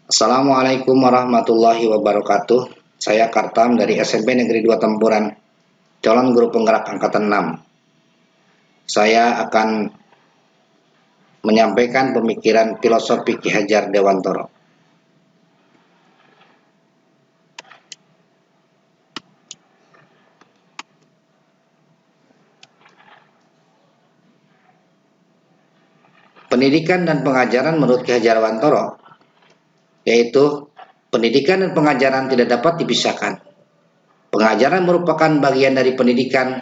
Assalamualaikum warahmatullahi wabarakatuh. Saya Kartam dari SMP Negeri 2 Tempuran, calon guru penggerak angkatan 6. Saya akan menyampaikan pemikiran filosofi Ki Hajar Dewantoro. Pendidikan dan pengajaran menurut Ki Hajar Dewantoro, yaitu pendidikan dan pengajaran tidak dapat dipisahkan. Pengajaran merupakan bagian dari pendidikan,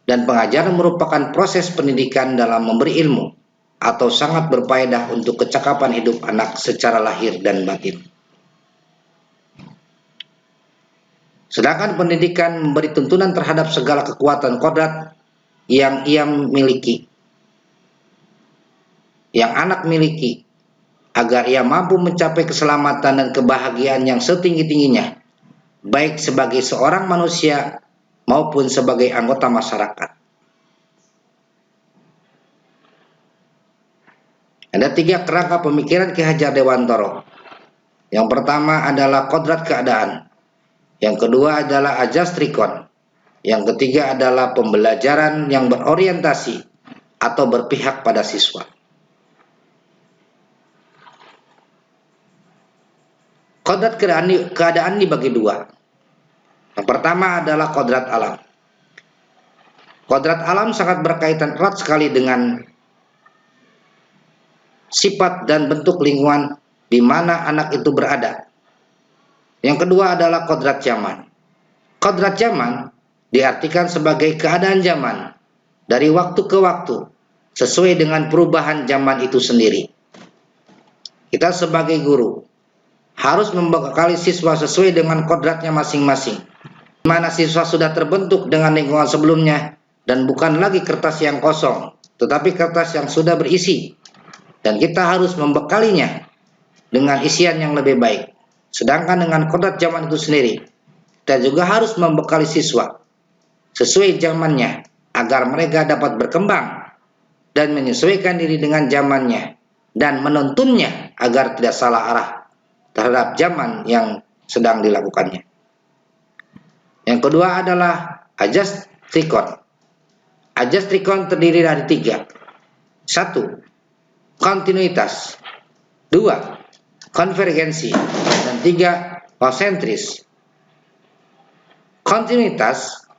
dan pengajaran merupakan proses pendidikan dalam memberi ilmu atau sangat berfaedah untuk kecakapan hidup anak secara lahir dan batin. Sedangkan pendidikan memberi tuntunan terhadap segala kekuatan kodrat yang ia miliki, yang anak miliki, agar ia mampu mencapai keselamatan dan kebahagiaan yang setinggi-tingginya, baik sebagai seorang manusia maupun sebagai anggota masyarakat. Ada 3 kerangka pemikiran Ki Hajar Dewantoro. Yang pertama adalah kodrat keadaan, yang kedua adalah ajas trikon, yang ketiga adalah pembelajaran yang berorientasi atau berpihak pada siswa. Kodrat keadaan dibagi 2. Yang pertama adalah kodrat alam. Kodrat alam sangat berkaitan erat sekali dengan sifat dan bentuk lingkungan di mana anak itu berada. Yang kedua adalah kodrat zaman. Kodrat zaman diartikan sebagai keadaan zaman dari waktu ke waktu sesuai dengan perubahan zaman itu sendiri. Kita sebagai guru harus membekali siswa sesuai dengan kodratnya masing-masing. Mana siswa sudah terbentuk dengan lingkungan sebelumnya dan bukan lagi kertas yang kosong, tetapi kertas yang sudah berisi. Dan kita harus membekalinya dengan isian yang lebih baik. Sedangkan dengan kodrat zaman itu sendiri, kita juga harus membekali siswa sesuai zamannya agar mereka dapat berkembang dan menyesuaikan diri dengan zamannya dan menuntunnya agar tidak salah arah terhadap zaman yang sedang dilakukannya. Yang kedua adalah ajas trikon. Ajas trikon terdiri dari 3. 1. Kontinuitas. 2. Konvergensi. Dan 3. Konsentris. Kontinuitas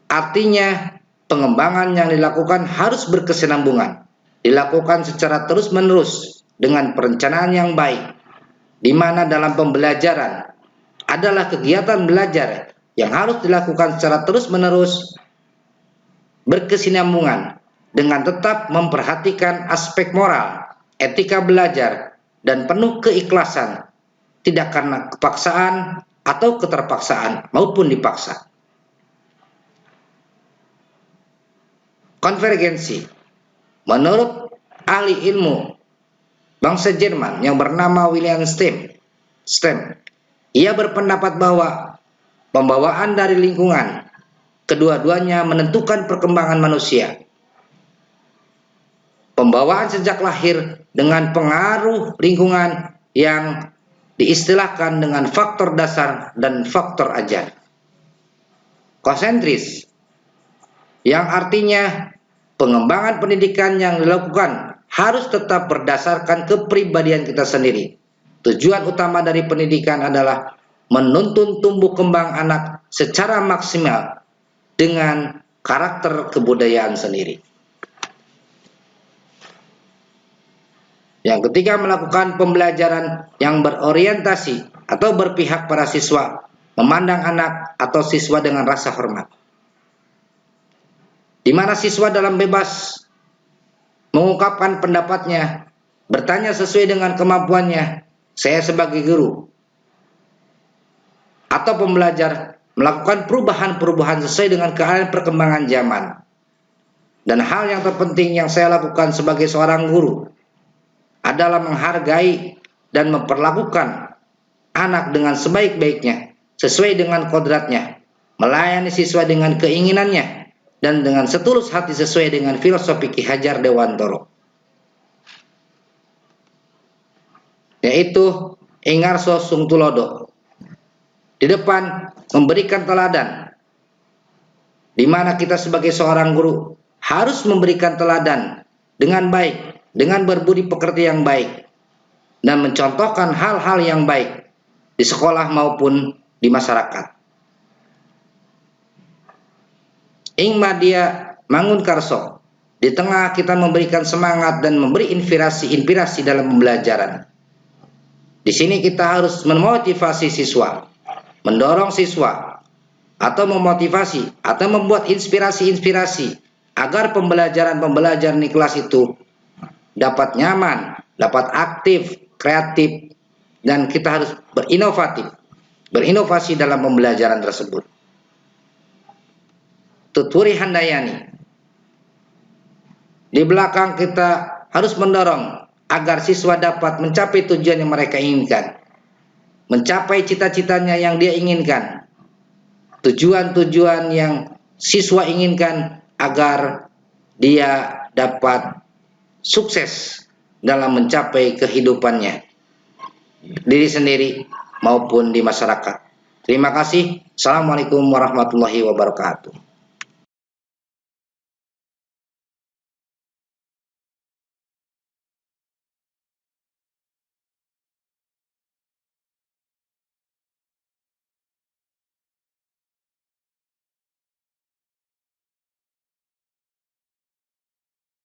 artinya pengembangan yang dilakukan harus berkesinambungan, dilakukan secara terus-menerus dengan perencanaan yang baik, di mana dalam pembelajaran adalah kegiatan belajar yang harus dilakukan secara terus-menerus, berkesinambungan, dengan tetap memperhatikan aspek moral, etika belajar, dan penuh keikhlasan, tidak karena kepaksaan atau keterpaksaan maupun dipaksa. Konvergensi. Menurut ahli ilmu bangsa Jerman yang bernama William Stem, ia berpendapat bahwa pembawaan dari lingkungan kedua-duanya menentukan perkembangan manusia. Pembawaan sejak lahir dengan pengaruh lingkungan yang diistilahkan dengan faktor dasar dan faktor ajar. Konsentris, yang artinya pengembangan pendidikan yang dilakukan harus tetap berdasarkan kepribadian kita sendiri. Tujuan utama dari pendidikan adalah menuntun tumbuh kembang anak secara maksimal dengan karakter kebudayaan sendiri. Yang ketiga, melakukan pembelajaran yang berorientasi atau berpihak pada siswa, memandang anak atau siswa dengan rasa hormat, di mana siswa dalam bebas mengungkapkan pendapatnya, bertanya sesuai dengan kemampuannya. Saya sebagai guru atau pembelajar melakukan perubahan-perubahan sesuai dengan keadaan perkembangan zaman. Dan hal yang terpenting yang saya lakukan sebagai seorang guru adalah menghargai dan memperlakukan anak dengan sebaik-baiknya, sesuai dengan kodratnya, melayani siswa dengan keinginannya, dan dengan setulus hati sesuai dengan filosofi Ki Hajar Dewantoro, yaitu Ingarso sung tulodo. Di depan memberikan teladan, di mana kita sebagai seorang guru harus memberikan teladan dengan baik, dengan berbudi pekerti yang baik, dan mencontohkan hal-hal yang baik di sekolah maupun di masyarakat. Ing Madya Mangun Karso, di tengah kita memberikan semangat dan memberi inspirasi dalam pembelajaran. Di sini kita harus memotivasi siswa, mendorong siswa, atau memotivasi, atau membuat inspirasi-inspirasi agar pembelajaran di kelas itu dapat nyaman, dapat aktif, kreatif, dan kita harus berinovasi dalam pembelajaran tersebut. Tuturi Handayani. Di belakang kita harus mendorong agar siswa dapat mencapai tujuan yang mereka inginkan, mencapai cita-citanya yang dia inginkan, tujuan-tujuan yang siswa inginkan agar dia dapat sukses dalam mencapai kehidupannya, diri sendiri maupun di masyarakat. Terima kasih. Assalamualaikum warahmatullahi wabarakatuh.